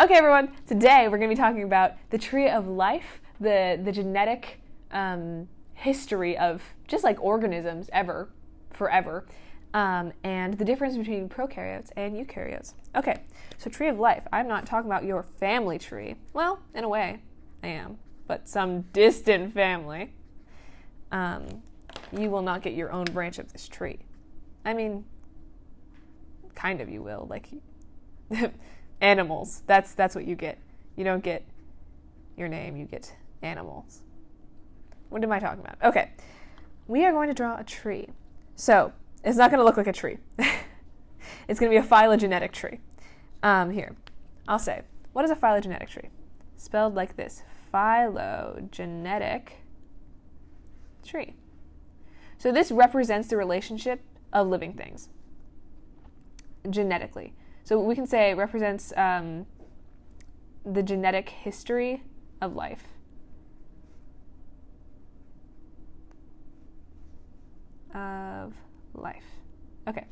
Okay, everyone, today we're going to be talking about the tree of life, the genetic history of just like organisms forever, and the difference between prokaryotes and eukaryotes. Okay, so tree of life. I'm not talking about your family tree. Well, in a way, I am, but some distant family. You will not get your own branch of this tree. I mean, kind of you will, like animals. That's what you get. You don't get your name, you get animals. What am I talking about? Okay, we are going to draw a tree. So, it's not going to look like a tree. It's going to be a phylogenetic tree. Here, I'll say, what is a phylogenetic tree? Spelled like this, phylogenetic tree. So this represents the relationship of living things genetically. So we can say it represents the genetic history of life. Okay.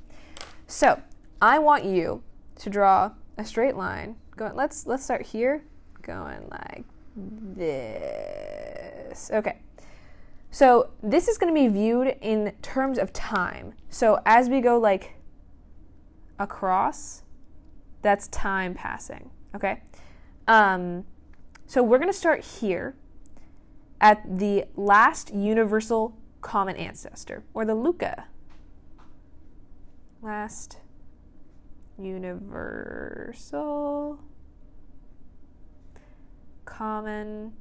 So I want you to draw a straight line. Let's start here, going like this. Okay. So this is going to be viewed in terms of time. So as we go like across, that's time passing, okay? So we're going to start here at the last universal common ancestor, or the LUCA. Last universal common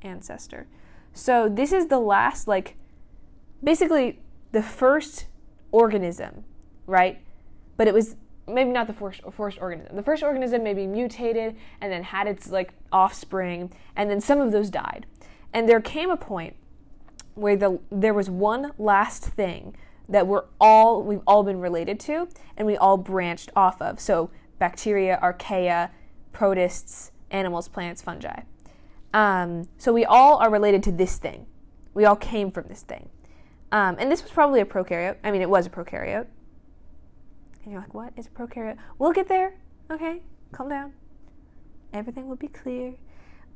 ancestor. So this is the last, like, basically the first organism, right? But it was maybe not the first organism. The first organism maybe mutated and then had its, like, offspring, and then some of those died. And there came a point where there was one last thing that we've all been related to, and we all branched off of. So bacteria, archaea, protists, animals, plants, fungi. So we all are related to this thing. We all came from this thing. And this was probably a prokaryote. I mean, it was a prokaryote. And you're like, what is a prokaryote? We'll get there. Okay, calm down. Everything will be clear.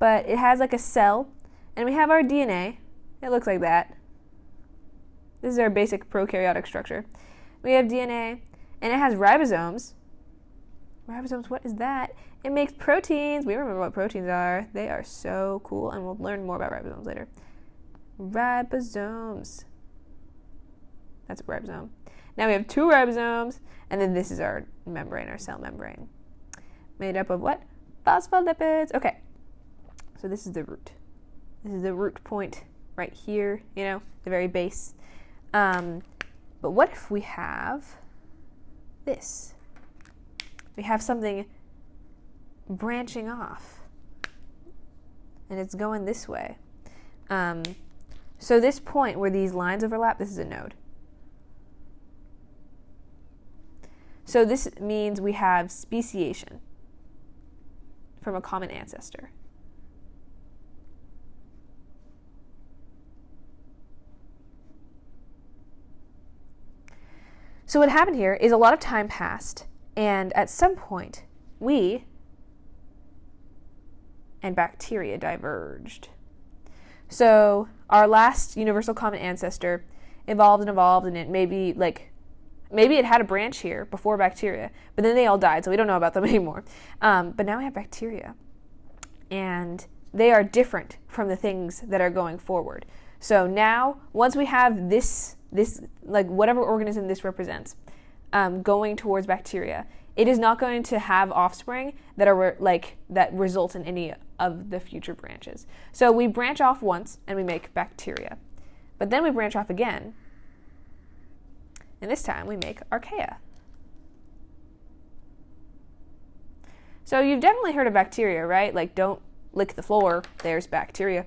But it has like a cell, and we have our DNA. It looks like that. This is our basic prokaryotic structure. We have DNA, and it has ribosomes. Ribosomes, what is that? It makes proteins. We remember what proteins are. They are so cool, and we'll learn more about ribosomes later. Ribosomes. That's a ribosome. Now we have two ribosomes, and then this is our membrane, our cell membrane. Made up of what? Phospholipids. Okay, so this is the root. This is the root point right here, the very base. But what if we have this? We have something branching off, and it's going this way. So this point where these lines overlap, this is a node. So this means we have speciation from a common ancestor. So what happened here is a lot of time passed, and at some point, we and bacteria diverged. So our last universal common ancestor evolved, and it maybe it had a branch here before bacteria, but then they all died, so we don't know about them anymore. But now we have bacteria, and they are different from the things that are going forward. So now, once we have this like whatever organism this represents, going towards bacteria, it is not going to have offspring that are that result in any of the future branches. So we branch off once and we make bacteria, but then we branch off again, and this time we make archaea. So you've definitely heard of bacteria, right? Like, don't lick the floor, there's bacteria.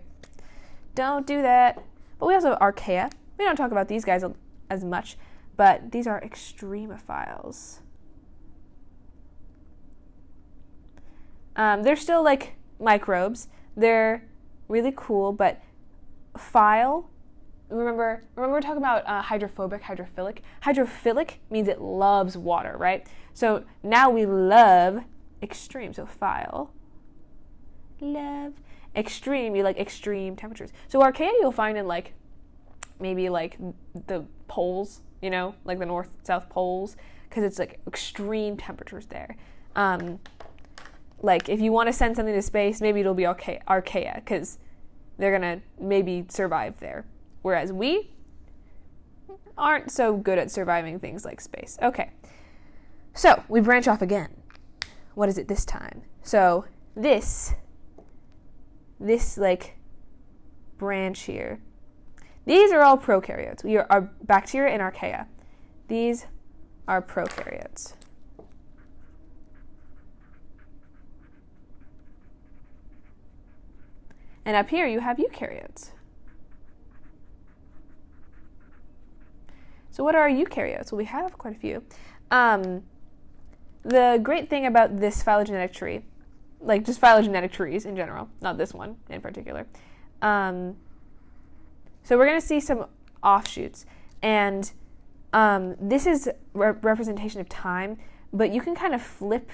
Don't do that. But we also have archaea. We don't talk about these guys as much, but these are extremophiles. They're still like microbes. They're really cool, but remember we're talking about hydrophobic, hydrophilic. Hydrophilic means it loves water, right? So now we love extreme. So phyle, love, extreme, you like extreme temperatures. So archaea you'll find in like maybe like the poles, you know, like the north south poles, because it's like extreme temperatures there. Like if you want to send something to space, maybe it'll be archaea because they're gonna maybe survive there, whereas we aren't so good at surviving things like space. Okay, so we branch off again. What is it this time? So this like branch here, these are all prokaryotes. We are bacteria and archaea. These are prokaryotes. And up here you have eukaryotes. So what are eukaryotes? Well, we have quite a few. The great thing about this phylogenetic tree, like just phylogenetic trees in general, not this one in particular. So we're going to see some offshoots, and this is representation of time, but you can kind of flip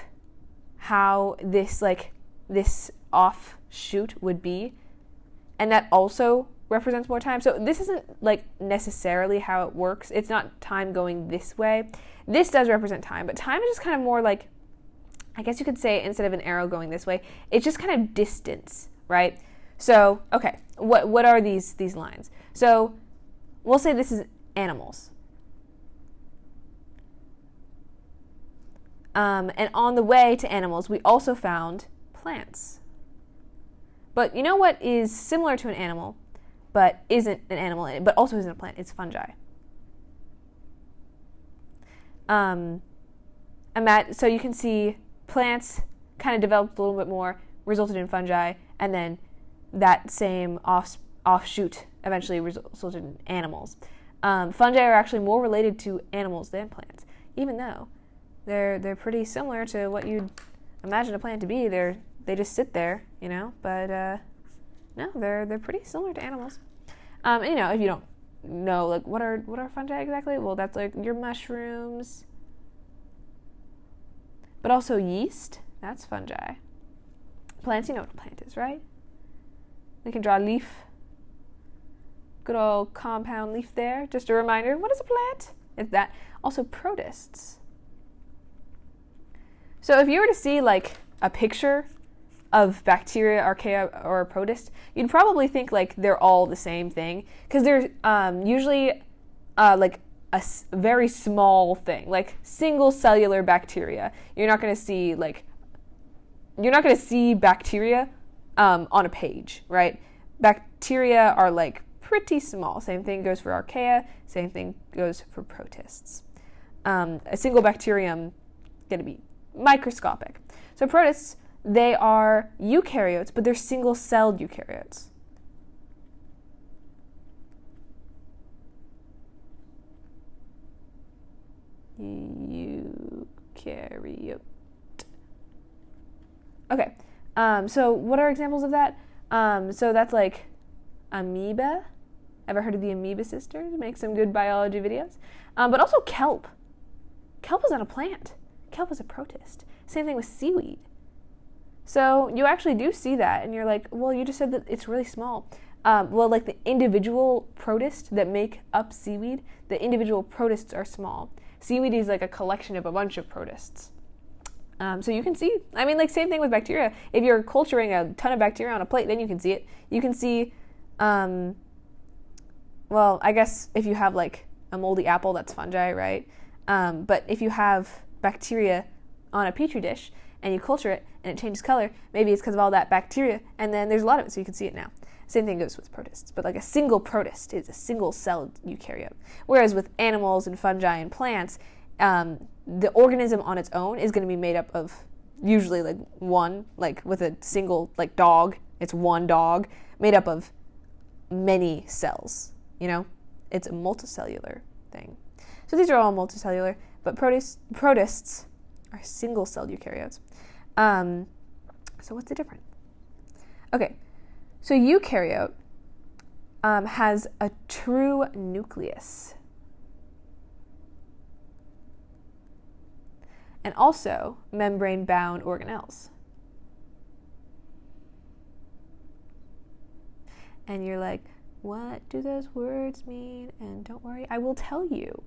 how this offshoot would be, and that also represents more time. So this isn't like necessarily how it works. It's not time going this way. This does represent time, but time is just kind of more like, I guess you could say instead of an arrow going this way, it's just kind of distance, right? So, okay, what are these lines? So we'll say this is animals. And on the way to animals, we also found plants. But you know what is similar to an animal, but isn't an animal, but also isn't a plant? It's fungi. So you can see plants kind of developed a little bit more, resulted in fungi, and then that same offshoot eventually resulted in animals. Fungi are actually more related to animals than plants, even though they're pretty similar to what you'd imagine a plant to be. They just sit there, you know, but no, they're pretty similar to animals. You know, if you don't know, like, what are fungi exactly? Well, that's like your mushrooms, but also yeast. That's fungi. Plants, you know what a plant is, right? We can draw a leaf. Good old compound leaf there. Just a reminder, what is a plant? It's that. Also protists. So if you were to see like a picture of bacteria, archaea, or a protist, you'd probably think like they're all the same thing, because they're usually like a very small thing, like single cellular bacteria. You're not going to see bacteria on a page, right? Bacteria are like pretty small. Same thing goes for archaea. Same thing goes for protists. A single bacterium is going to be microscopic. So protists, they are eukaryotes, but they're single-celled eukaryotes. Eukaryote. Okay, so what are examples of that? So that's like amoeba. Ever heard of the amoeba sisters? Make some good biology videos. But also kelp. Kelp is not a plant. Kelp is a protist. Same thing with seaweed. So you actually do see that, and you're like, well, you just said that it's really small. Well, like the individual protists that make up seaweed, the individual protists are small. Seaweed is like a collection of a bunch of protists. So you can see, I mean, like same thing with bacteria. If you're culturing a ton of bacteria on a plate, then you can see it. You can see, well, I guess if you have like a moldy apple, that's fungi, right? But if you have bacteria on a petri dish and you culture it and it changes color, maybe it's because of all that bacteria, and then there's a lot of it, so you can see it now. Same thing goes with protists, but like a single protist is a single-celled eukaryote. Whereas with animals and fungi and plants, the organism on its own is going to be made up of usually like one, like with a single, like dog, it's one dog, made up of many cells, you know? It's a multicellular thing. So these are all multicellular, but protists are single-celled eukaryotes. So what's the difference? Okay, so eukaryote has a true nucleus. and also membrane-bound organelles. And you're like, what do those words mean? And don't worry, I will tell you.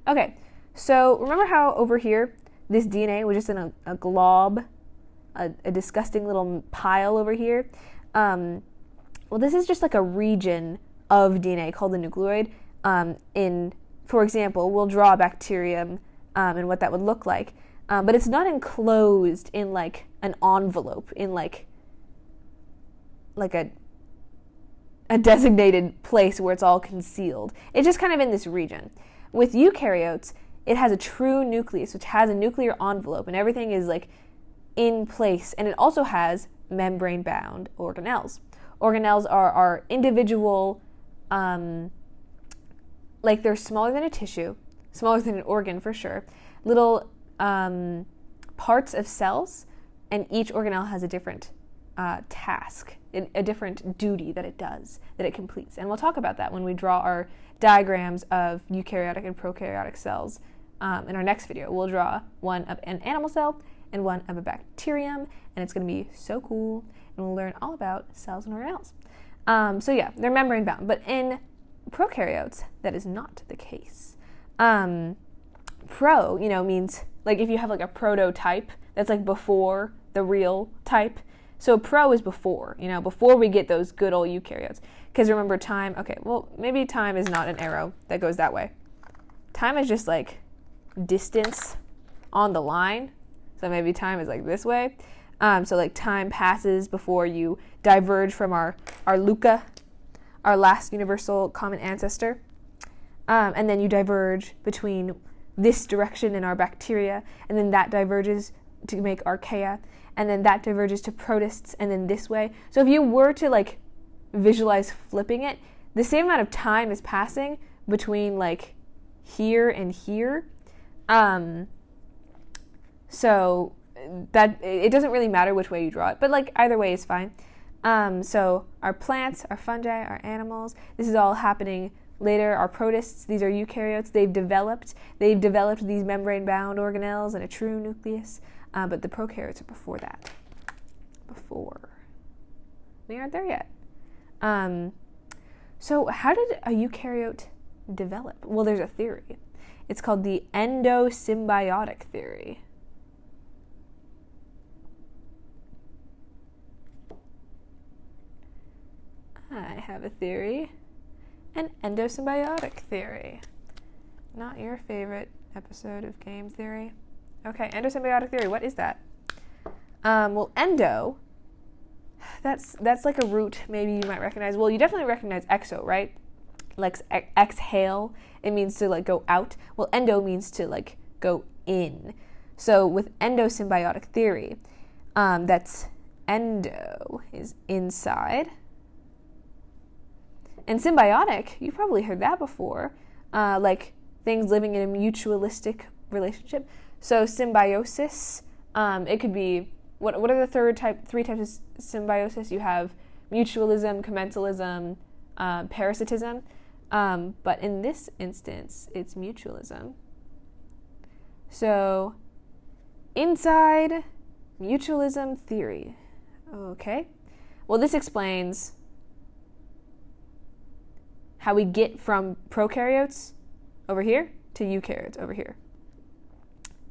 Okay, so remember how over here, this DNA was just in a glob, a disgusting little pile over here? Well, this is just like a region of DNA called the nucleoid. For example, we'll draw a bacterium and what that would look like. But it's not enclosed in like an envelope, in like a designated place where it's all concealed. It's just kind of in this region. With eukaryotes, it has a true nucleus, which has a nuclear envelope, and everything is like in place. And it also has membrane-bound organelles. Organelles are individual, like they're smaller than a tissue, smaller than an organ for sure, little parts of cells, and each organelle has a different task, a different duty that it does, that it completes. And we'll talk about that when we draw our diagrams of eukaryotic and prokaryotic cells in our next video. We'll draw one of an animal cell and one of a bacterium, and it's going to be so cool, and we'll learn all about cells and organelles. So yeah, they're membrane bound, but in prokaryotes, that is not the case. Pro, means like if you have like a prototype, that's like before the real type. So pro is before, before we get those good old eukaryotes. Because remember time, okay, well, maybe time is not an arrow that goes that way. Time is just like distance on the line. So maybe time is like this way. So like time passes before you diverge from our LUCA, our last universal common ancestor. And then you diverge between this direction in our bacteria, and then that diverges to make archaea, and then that diverges to protists, and then this way. So if you were to like visualize flipping it, the same amount of time is passing between like here and here. So that it doesn't really matter which way you draw it, but like either way is fine. So our plants, our fungi, our animals, this is all happening later. Our protists, these are eukaryotes. They've developed these membrane-bound organelles and a true nucleus. But the prokaryotes are before that. We aren't there yet. So how did a eukaryote develop? Well, there's a theory. It's called the endosymbiotic theory. I have a theory. An endosymbiotic theory. Not your favorite episode of game theory. Okay, endosymbiotic theory, what is that? Well, endo, that's like a root maybe you might recognize. Well, you definitely recognize exo, right? Like exhale, it means to like go out. Well, endo means to like go in. So with endosymbiotic theory, that's endo is inside. And symbiotic, you've probably heard that before, like things living in a mutualistic relationship. So symbiosis, it could be, what are the three types of symbiosis? You have mutualism, commensalism, parasitism, but in this instance, it's mutualism. So inside mutualism theory, okay. Well, this explains how we get from prokaryotes over here to eukaryotes over here.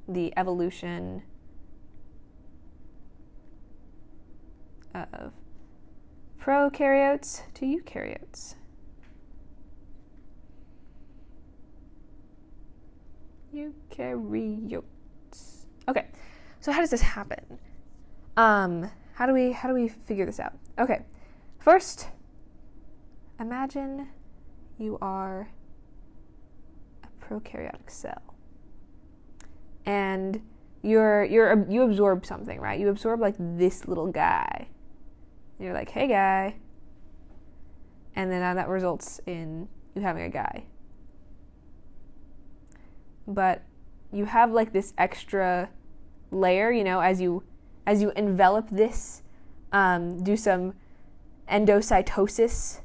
The evolution of prokaryotes to eukaryotes. Eukaryotes. Okay, so how does this happen? How do we figure this out? Okay, first, imagine you are a prokaryotic cell, and you absorb something, right? You absorb like this little guy. You're like, hey guy, and then that results in you having a guy. But you have like this extra layer, as you envelop this, do some endocytosis,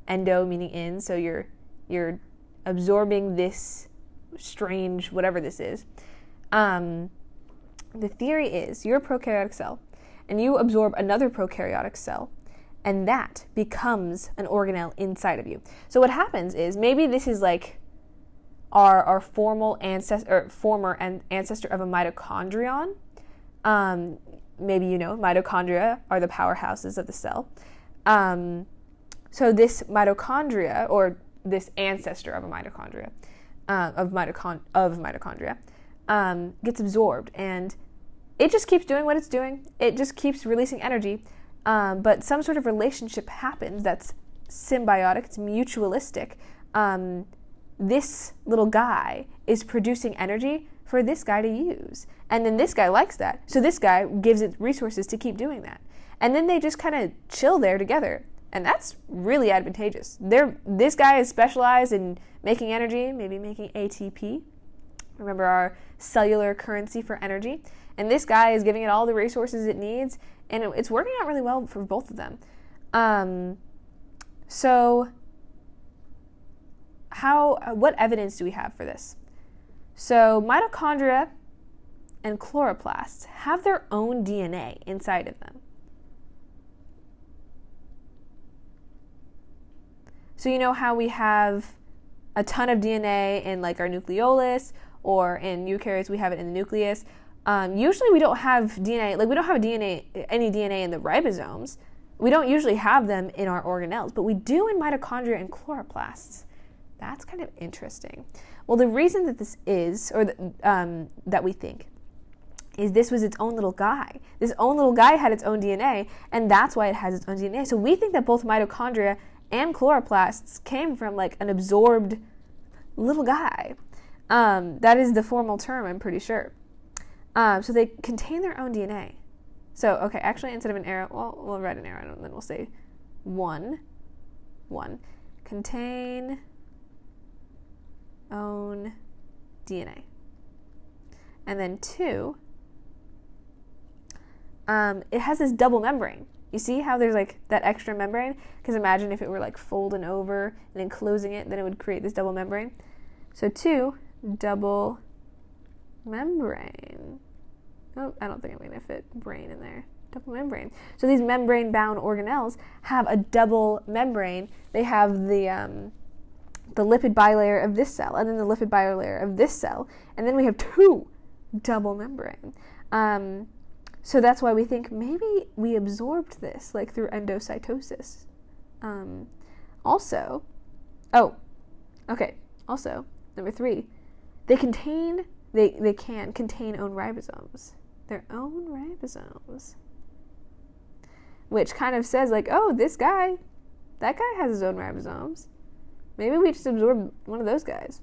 endo meaning in, so you're absorbing this strange whatever this is, The theory is you're a prokaryotic cell, and you absorb another prokaryotic cell, and that becomes an organelle inside of you. So what happens is, maybe this is like our former ancestor of a mitochondrion. Maybe you know mitochondria are the powerhouses of the cell. So this mitochondria, or this ancestor of a mitochondria, gets absorbed, and it just keeps doing what it's doing. It just keeps releasing energy, but some sort of relationship happens that's symbiotic, it's mutualistic. This little guy is producing energy for this guy to use, and then this guy likes that, so this guy gives it resources to keep doing that, and then they just kind of chill there together, and that's really advantageous. This guy is specialized in making energy, maybe making ATP, remember our cellular currency for energy, and this guy is giving it all the resources it needs, and it's working out really well for both of them. So what evidence do we have for this? So mitochondria and chloroplasts have their own DNA inside of them. So you know how we have a ton of DNA in like our nucleolus, or in eukaryotes we have it in the nucleus. Usually we don't have DNA, like we don't have any DNA in the ribosomes. We don't usually have them in our organelles, but we do in mitochondria and chloroplasts. That's kind of interesting. Well, the reason that this is, or that we think, is this was its own little guy. This own little guy had its own DNA, and that's why it has its own DNA. So we think that both mitochondria and chloroplasts came from like an absorbed little guy. That is the formal term, I'm pretty sure. So they contain their own DNA. So, okay, actually instead of an arrow, well, we'll write an arrow and then we'll say one. Contain own DNA. And then 2, it has this double membrane. You see how there's like that extra membrane? Because imagine if it were like folding over and enclosing it, then it would create this double membrane. So 2, double membrane. Oh, I don't think I'm going to fit brain in there. Double membrane. So these membrane-bound organelles have a double membrane. They have the lipid bilayer of this cell, and then the lipid bilayer of this cell, and then we have 2 double membrane. So that's why we think maybe we absorbed this, like through endocytosis. Also, number 3, they can contain own ribosomes. Their own ribosomes. Which kind of says like, oh, that guy has his own ribosomes. Maybe we just absorbed one of those guys.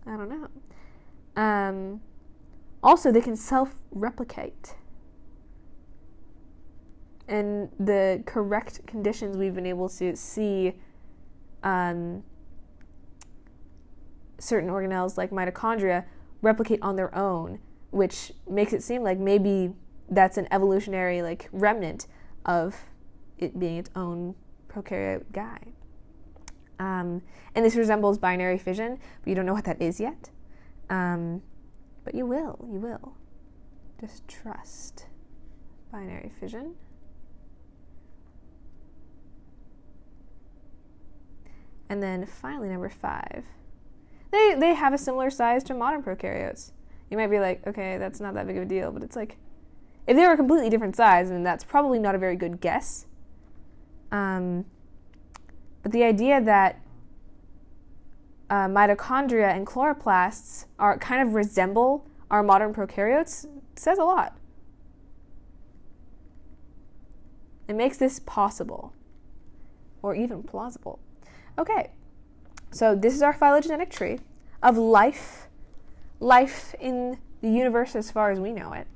I don't know. Also, they can self-replicate. And the correct conditions we've been able to see certain organelles like mitochondria replicate on their own, which makes it seem like maybe that's an evolutionary like remnant of it being its own prokaryote guy. And this resembles binary fission, but you don't know what that is yet. But you will. Just trust binary fission. And then finally, number 5. They have a similar size to modern prokaryotes. You might be like, okay, that's not that big of a deal, but it's like, if they were a completely different size, then that's probably not a very good guess. But the idea that mitochondria and chloroplasts kind of resemble our modern prokaryotes says a lot. It makes this possible, or even plausible. Okay, so this is our phylogenetic tree of life in the universe as far as we know it.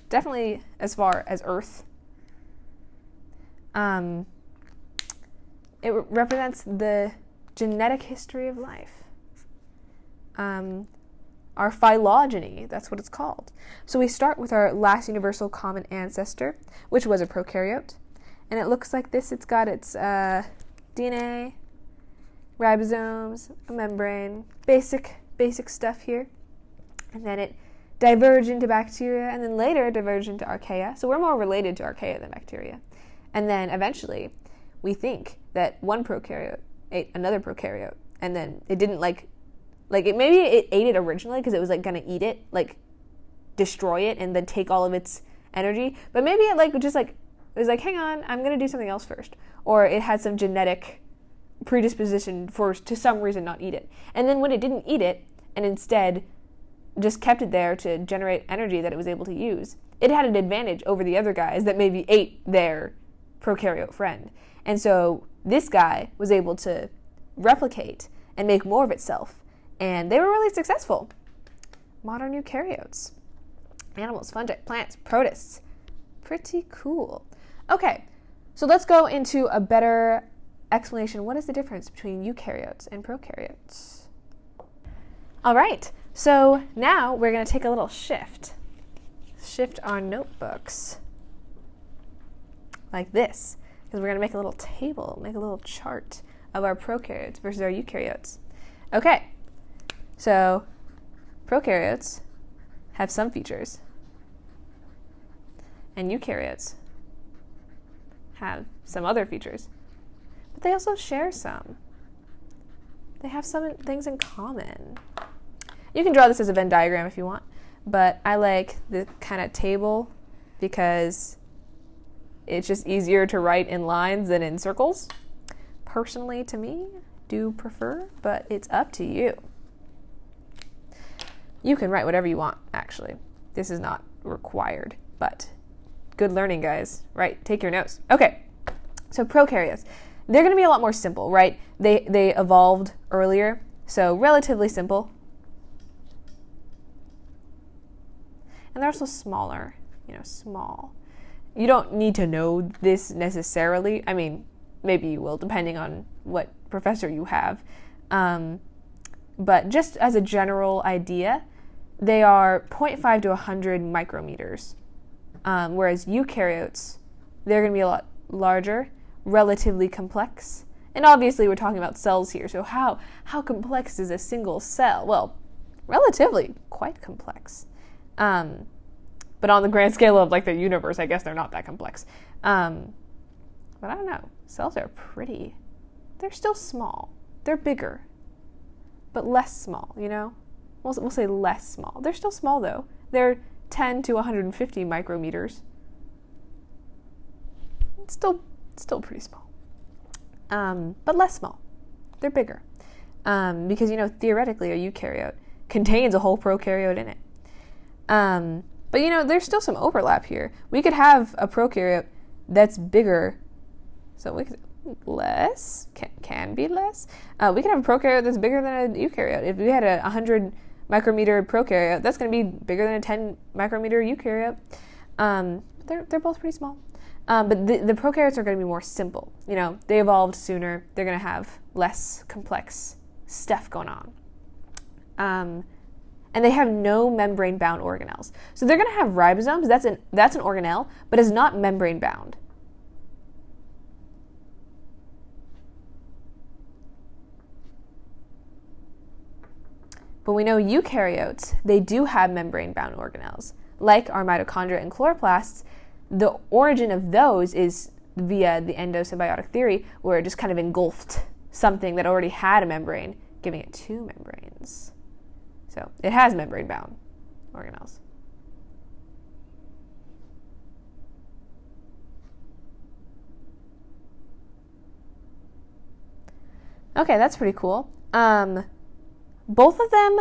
Definitely as far as Earth. It represents the genetic history of life. Our phylogeny, that's what it's called. So we start with our last universal common ancestor, which was a prokaryote. And it looks like this. It's got its DNA, ribosomes, a membrane, basic stuff here. And then it diverged into bacteria, and then later diverged into archaea. So we're more related to archaea than bacteria. And then eventually, we think that one prokaryote ate another prokaryote, and then it didn't maybe it ate it originally because it was like gonna eat it, like destroy it, and then take all of its energy. But maybe it was like, hang on, I'm gonna do something else first, or it had some genetic predisposition to some reason not eat it. And then when it didn't eat it, and instead just kept it there to generate energy that it was able to use, it had an advantage over the other guys that maybe ate their prokaryote friend. And so this guy was able to replicate and make more of itself, and they were really successful. Modern eukaryotes. Animals, fungi, plants, protists. Pretty cool. Okay, so let's go into a better explanation. What is the difference between eukaryotes and prokaryotes? All right, so now we're going to take a little shift our notebooks like this, because we're going to make a little table, make a little chart of our prokaryotes versus our eukaryotes. Okay, so prokaryotes have some features, and eukaryotes have some other features, but they also share some. They have some things in common. You can draw this as a Venn diagram if you want, but I like the kind of table because it's just easier to write in lines than in circles. Personally, to me, do prefer, but it's up to you. You can write whatever you want, actually. This is not required, but good learning, guys. Right, take your notes. Okay, so prokaryotes. They're going to be a lot more simple, right? They evolved earlier, so relatively simple. And they're also smaller, small. You don't need to know this necessarily. I mean, maybe you will, depending on what professor you have. But just as a general idea, they are 0.5 to 100 micrometers. Whereas eukaryotes, they're going to be a lot larger, relatively complex. And obviously we're talking about cells here, so how complex is a single cell? Well, relatively quite complex. But on the grand scale of the universe, I guess they're not that complex. But I don't know. Cells are pretty. They're still small. They're bigger, but less small, We'll say less small. They're still small, though. They're 10 to 150 micrometers. It's still pretty small. But less small. They're bigger. Because, theoretically, a eukaryote contains a whole prokaryote in it. But there's still some overlap here. We could have a prokaryote that's bigger, so we could less, can be less. We could have a prokaryote that's bigger than a eukaryote. If we had a 100 micrometer prokaryote, that's going to be bigger than a 10 micrometer eukaryote. They're both pretty small. But the prokaryotes are going to be more simple. They evolved sooner. They're going to have less complex stuff going on. And they have no membrane-bound organelles. So they're going to have ribosomes. That's an organelle, but it's not membrane-bound. But we know eukaryotes, they do have membrane-bound organelles. Like our mitochondria and chloroplasts, the origin of those is via the endosymbiotic theory, where it just kind of engulfed something that already had a membrane, giving it two membranes. So it has membrane-bound organelles. Okay, that's pretty cool. Both of them,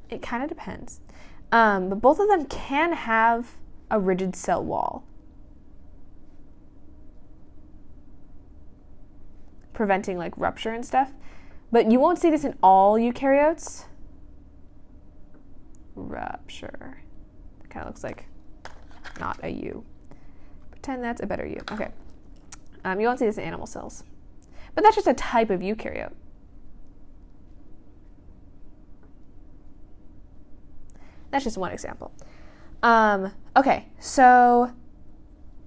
it kind of depends. But both of them can have a rigid cell wall, preventing rupture and stuff. But you won't see this in all eukaryotes. Rupture. It kind of looks like not a U. Pretend that's a better U. Okay. You won't see this in animal cells. But that's just a type of eukaryote. That's just one example. Okay, so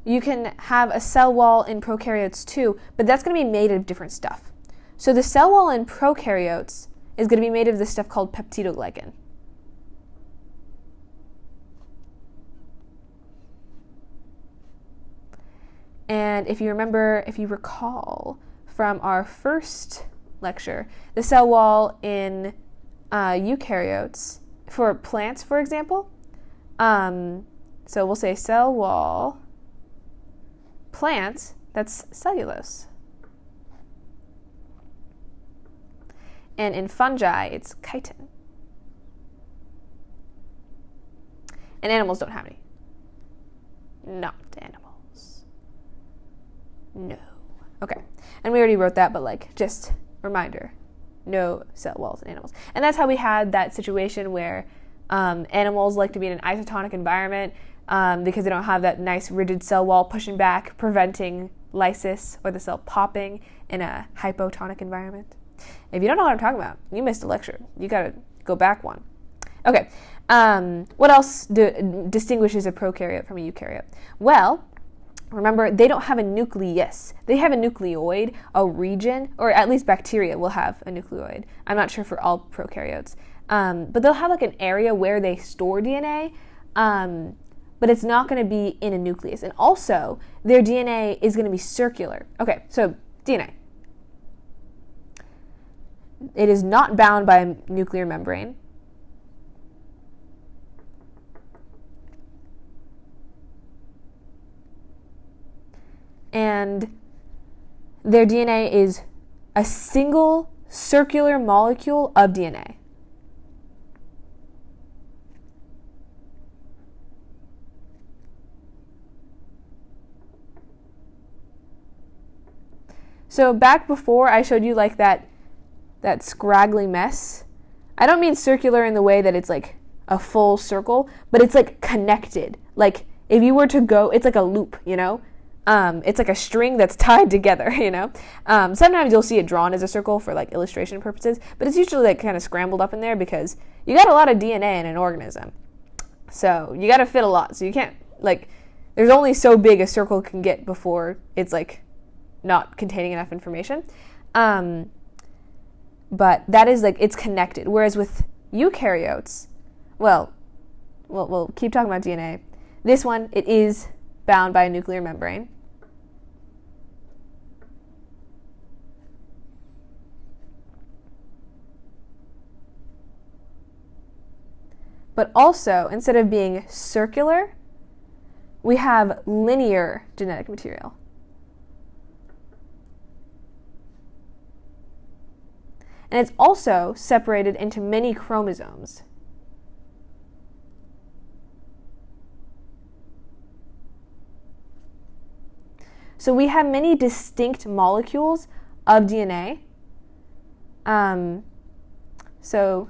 you can have a cell wall in prokaryotes too, but that's going to be made of different stuff. So the cell wall in prokaryotes is going to be made of this stuff called peptidoglycan. And if you recall from our first lecture, the cell wall in eukaryotes, for plants, for example, so we'll say cell wall, plants, that's cellulose. And in fungi, it's chitin. And animals don't have any. Not animals. No. Okay. And we already wrote that, but like, just reminder, no cell walls in animals. And that's how we had that situation where animals like to be in an isotonic environment because they don't have that nice rigid cell wall pushing back, preventing lysis or the cell popping in a hypotonic environment. If you don't know what I'm talking about, you missed a lecture. You got to go back one. Okay. What else distinguishes a prokaryote from a eukaryote? Well, remember, they don't have a nucleus. They have a nucleoid, a region, or at least bacteria will have a nucleoid. I'm not sure for all prokaryotes. But they'll have like an area where they store DNA, but it's not going to be in a nucleus. And also, their DNA is going to be circular. Okay, so DNA. It is not bound by a nuclear membrane. And their DNA is a single circular molecule of DNA. So back before I showed you like that scraggly mess, I don't mean circular in the way that it's like a full circle, but it's like connected. Like if you were to go, it's like a loop, you know? It's like a string that's tied together, you know? Sometimes you'll see it drawn as a circle for like illustration purposes, but it's usually like kind of scrambled up in there because you got a lot of DNA in an organism. So you got to fit a lot. So you can't, like, there's only so big a circle can get before it's like not containing enough information. But that is like, it's connected. Whereas with eukaryotes, well, we'll keep talking about DNA. This one, it is bound by a nuclear membrane. But also, instead of being circular, we have linear genetic material. And it's also separated into many chromosomes. So we have many distinct molecules of DNA. So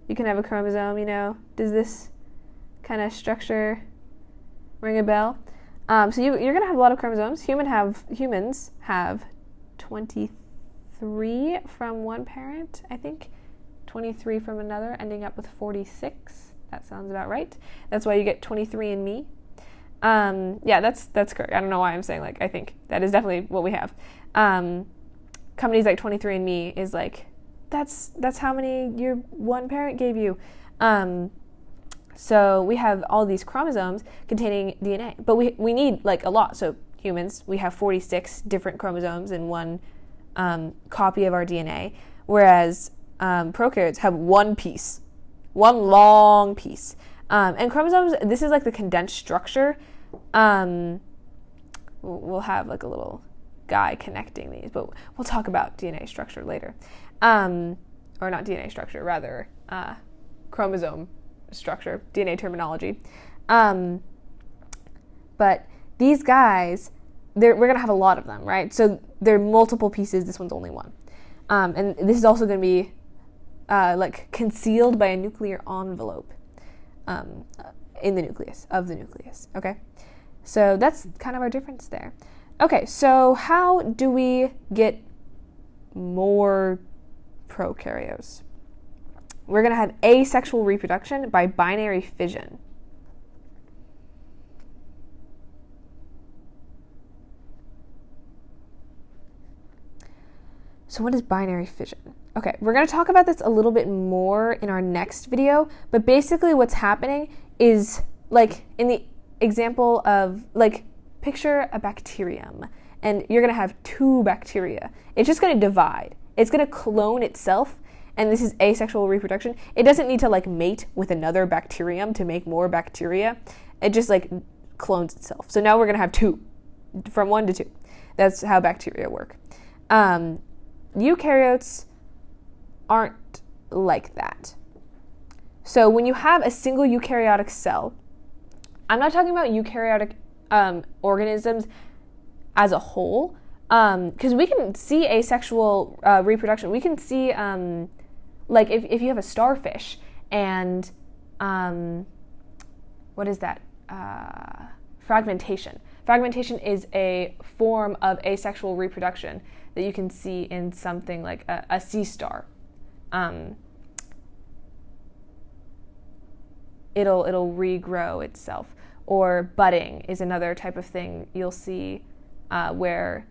you can have a chromosome, you know. Does this kind of structure ring a bell? So you're going to have a lot of chromosomes. Humans have 23 from one parent, I think. 23 from another, ending up with 46. That sounds about right. That's why you get 23andMe. Yeah, that's correct. I don't know why I'm saying like I think. That is definitely what we have. Companies like 23andMe is like, that's how many your one parent gave you. So we have all these chromosomes containing DNA, but we need like a lot. So humans, we have 46 different chromosomes in one copy of our DNA, whereas prokaryotes have one piece, one long piece. And chromosomes, this is like the condensed structure. We'll have like a little guy connecting these, but we'll talk about DNA structure later. Or not DNA structure, rather chromosome structure, DNA terminology. But these guys, we're going to have a lot of them, right? So they're multiple pieces. This one's only one. And this is also going to be like concealed by a nuclear envelope in the nucleus, of the nucleus, okay? So that's kind of our difference there. Okay, so how do we get more prokaryotes? We're going to have asexual reproduction by binary fission. So what is binary fission? Okay, we're going to talk about this a little bit more in our next video, but basically what's happening is, like in the example of, like, picture a bacterium, and you're going to have 2 bacteria. It's just going to divide. It's going to clone itself, and this is asexual reproduction. It doesn't need to like mate with another bacterium to make more bacteria. It just like clones itself. So now we're going to have 2, from 1 to 2. That's how bacteria work. Eukaryotes aren't like that. So when you have a single eukaryotic cell, I'm not talking about eukaryotic organisms as a whole, because we can see asexual reproduction. We can see, like if you have a starfish and, what is that? Fragmentation. Fragmentation is a form of asexual reproduction that you can see in something like a sea star. It'll regrow itself. Or budding is another type of thing you'll see where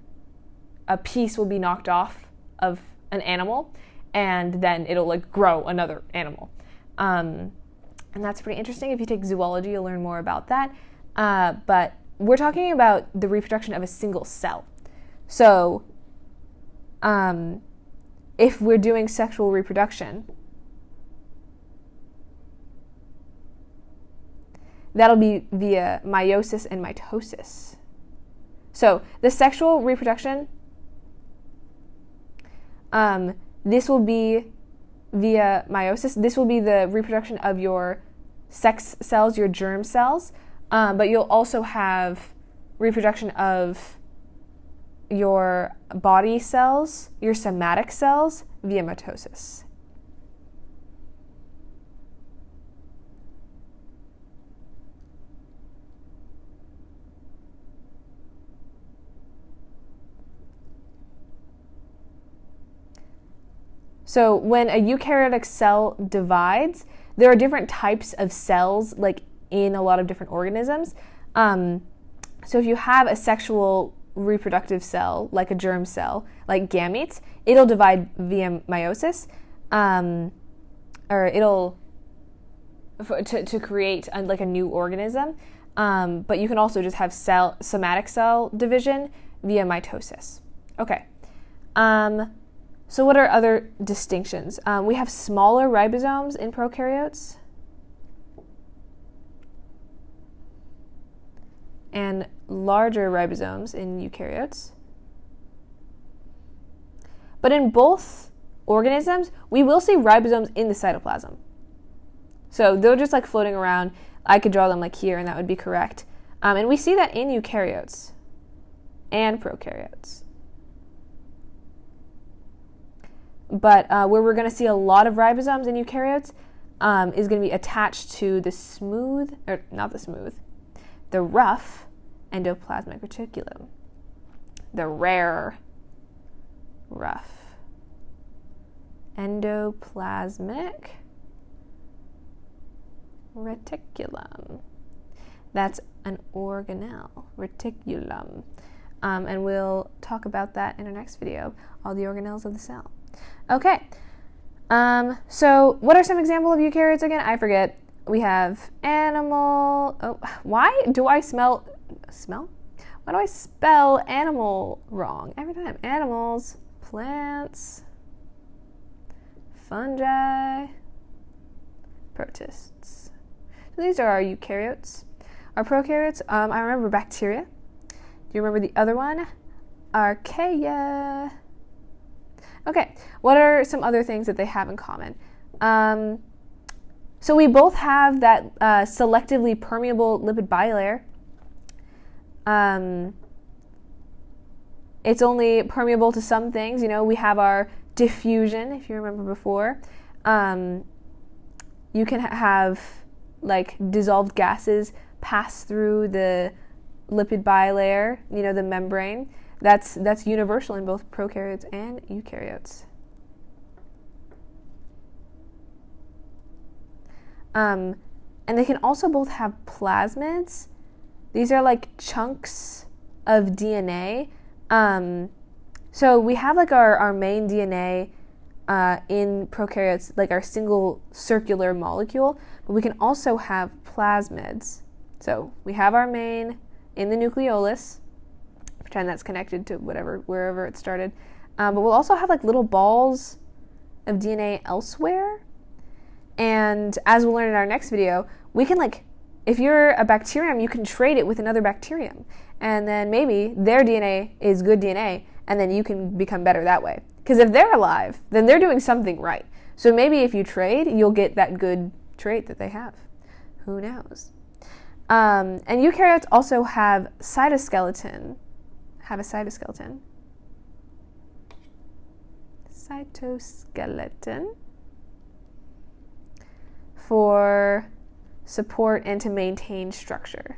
a piece will be knocked off of an animal and then it'll like grow another animal. And that's pretty interesting. If you take zoology, you'll learn more about that. But we're talking about the reproduction of a single cell. So if we're doing sexual reproduction, that'll be via meiosis and mitosis. So the sexual reproduction, this will be via meiosis. This will be the reproduction of your sex cells, your germ cells, but you'll also have reproduction of your body cells, your somatic cells, via mitosis. So when a eukaryotic cell divides, there are different types of cells like in a lot of different organisms. So if you have a sexual reproductive cell, like a germ cell, like gametes, it'll divide via meiosis, or it'll to create like a new organism. But you can also just have somatic cell division via mitosis. Okay. So what are other distinctions? We have smaller ribosomes in prokaryotes and larger ribosomes in eukaryotes. But in both organisms, we will see ribosomes in the cytoplasm. So they're just like floating around. I could draw them like here, and that would be correct. And we see that in eukaryotes and prokaryotes. But where we're going to see a lot of ribosomes in eukaryotes is going to be attached to the rough endoplasmic reticulum. The rare rough endoplasmic reticulum. That's an organelle, reticulum. And we'll talk about that in our next video, all the organelles of the cell. Okay, so what are some examples of eukaryotes again? I forget. We have animal. Oh, why do I smell? Why do I spell animal wrong every time? Animals, plants, fungi, protists. So these are our eukaryotes. Our prokaryotes, I remember bacteria. Do you remember the other one? Archaea. Okay, what are some other things that they have in common? So we both have that selectively permeable lipid bilayer. It's only permeable to some things. You know, we have our diffusion, if you remember before. You can have like dissolved gases pass through the lipid bilayer, you know, the membrane. That's universal in both prokaryotes and eukaryotes. And they can also both have plasmids. These are like chunks of DNA. So we have like our main DNA in prokaryotes, like our single circular molecule, but we can also have plasmids. So we have our main in the nucleolus. Pretend that's connected to wherever it started. But we'll also have like little balls of DNA elsewhere. And as we'll learn in our next video, we can if you're a bacterium, you can trade it with another bacterium. And then maybe their DNA is good DNA, and then you can become better that way. Because if they're alive, then they're doing something right. So maybe if you trade, you'll get that good trait that they have. Who knows? And eukaryotes also have cytoskeleton. Cytoskeleton for support and to maintain structure.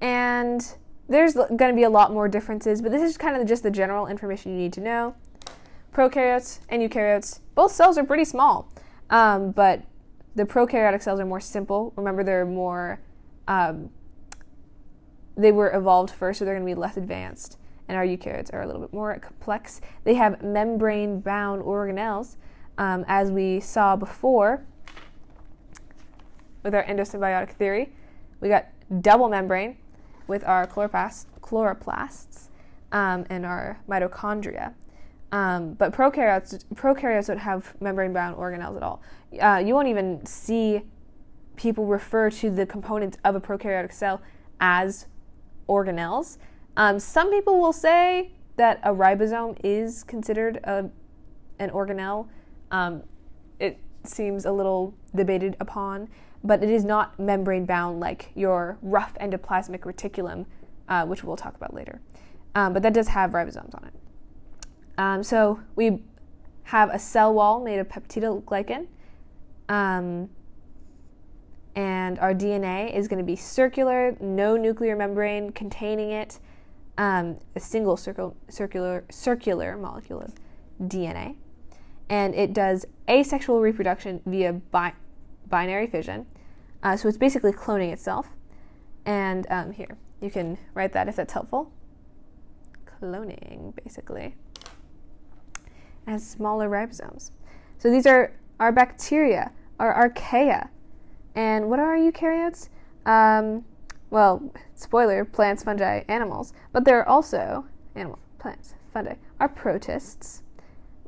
And there's going to be a lot more differences, but this is kind of just the general information you need to know. Prokaryotes and eukaryotes, both cells are pretty small, but the prokaryotic cells are more simple. Remember, they're more, they were evolved first, so they're going to be less advanced. And our eukaryotes are a little bit more complex. They have membrane-bound organelles, as we saw before with our endosymbiotic theory. We got double membrane with our chloroplasts and our mitochondria. But prokaryotes don't have membrane-bound organelles at all. You won't even see people refer to the components of a prokaryotic cell as organelles. Some people will say that a ribosome is considered an organelle. It seems a little debated upon, but it is not membrane-bound like your rough endoplasmic reticulum, which we'll talk about later. But that does have ribosomes on it. So we have a cell wall made of peptidoglycan, and our DNA is going to be circular, no nuclear membrane containing it, a single circular molecule of DNA. And it does asexual reproduction via binary fission. So it's basically cloning itself. And here, you can write that if that's helpful. Cloning, basically. It has smaller ribosomes. So these are our bacteria, our archaea. And what are our eukaryotes? Well, spoiler, plants, fungi, animals. But there are also animals, plants, fungi, are protists.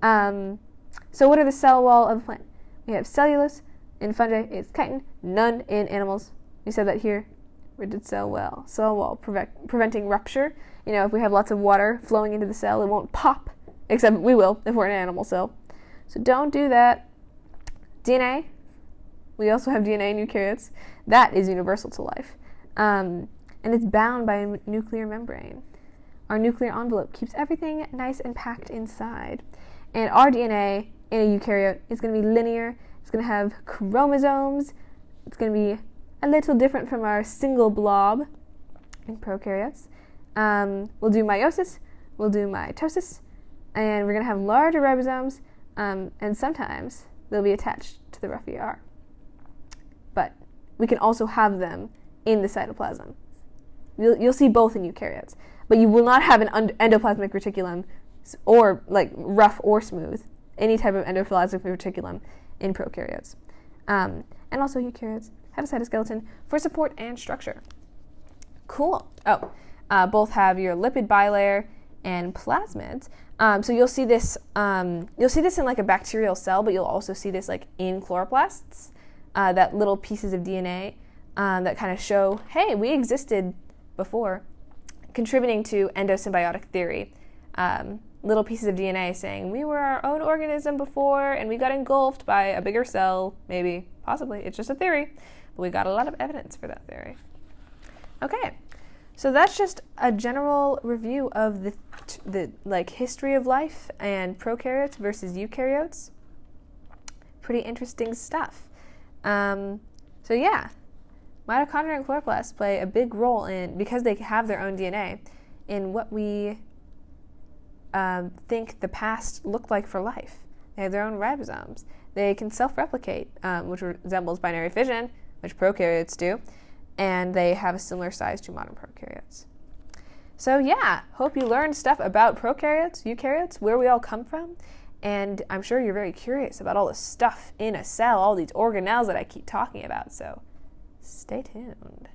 So what are the cell wall of a plant? We have cellulose. In fungi, it's chitin. None in animals. We said that here. We did cell wall preventing rupture. You know, if we have lots of water flowing into the cell, it won't pop. Except we will if we're an animal cell. So don't do that. DNA. We also have DNA in eukaryotes. That is universal to life. And it's bound by a nuclear membrane. Our nuclear envelope keeps everything nice and packed inside. And our DNA in a eukaryote is going to be linear. It's going to have chromosomes. It's going to be a little different from our single blob in prokaryotes. We'll do meiosis. We'll do mitosis. And we're going to have larger ribosomes. And sometimes they'll be attached to the rough ER. But we can also have them in the cytoplasm. You'll see both in eukaryotes. But you will not have an endoplasmic reticulum or like rough or smooth, any type of endoplasmic reticulum in prokaryotes. And also eukaryotes have a cytoskeleton for support and structure. Cool. Both have your lipid bilayer and plasmids. So you'll see this in like a bacterial cell, but you'll also see this like in chloroplasts, that little pieces of DNA that kind of show, hey, we existed before, contributing to endosymbiotic theory. Little pieces of DNA saying we were our own organism before and we got engulfed by a bigger cell, maybe, possibly. It's just a theory, but we got a lot of evidence for that theory. Okay, so that's just a general review of the history of life and prokaryotes versus eukaryotes. Pretty interesting stuff. So yeah, mitochondria and chloroplasts play a big role in, because they have their own DNA, in what we think the past looked like for life. They have their own ribosomes. They can self-replicate, which resembles binary fission, which prokaryotes do, and they have a similar size to modern prokaryotes. So yeah, hope you learned stuff about prokaryotes, eukaryotes, where we all come from, And I'm sure you're very curious about all the stuff in a cell, all these organelles that I keep talking about, so stay tuned.